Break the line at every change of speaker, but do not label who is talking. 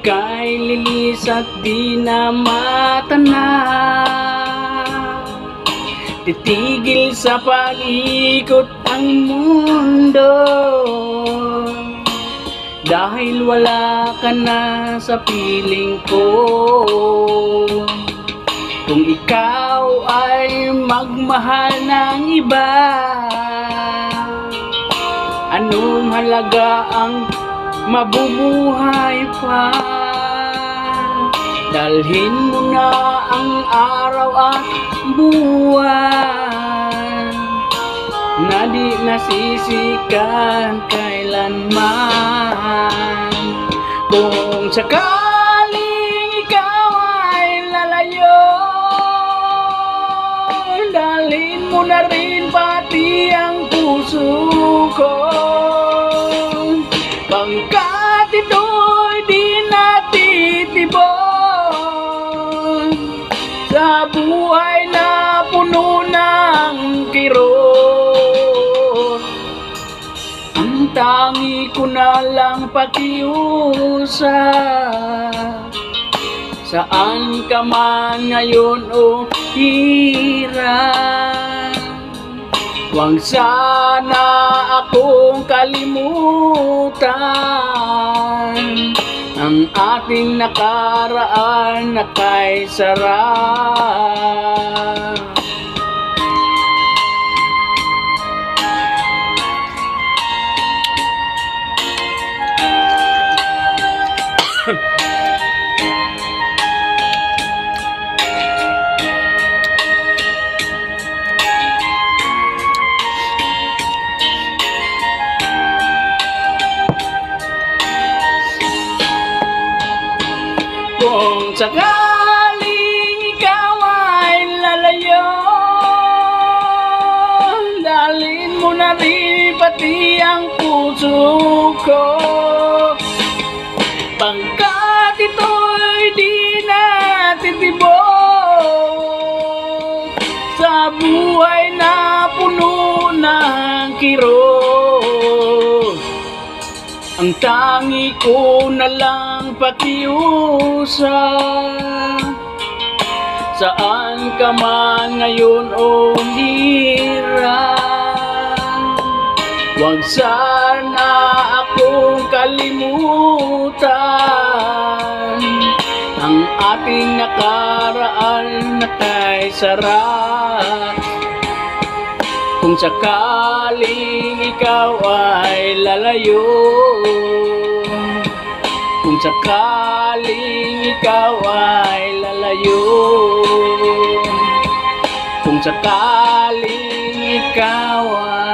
ika'y lilis at di na matana, titigil sa pag-ikot ang mundo, dahil wala ka na sa piling ko. Kung ikaw ay magmahal ng iba, anong halaga ang mabubuhay pa? Dalhin mo na ang araw at buwan na di nasisikan kailanman. Kung sakaling ikaw ay lalayo, dalhin mo na rin pati ang puso ko, pangkat ito'y di natitibon sa buhay na puno ng kirot. Ang tangi ko na lang pakiusap, saan ka man ngayon o hirap, huwag sana akong kalimutan ang ating nakaraan na kay sarap. Kung sakaling ikaw ay lalayo, dalhin mo na rin pati ang puso ko, pangkat ito'y di natitibok sa buhay na puno ng kirot. Ang tangi ko na lang pakiusap, saan ka man ngayon o hirap, huwag sana akong kalimutan ang ating nakaraan na kay sarap. Kung sakaling ikaw ay lalayo, kung sakaling ikaw ay lalayo, kung sakaling ikaw ay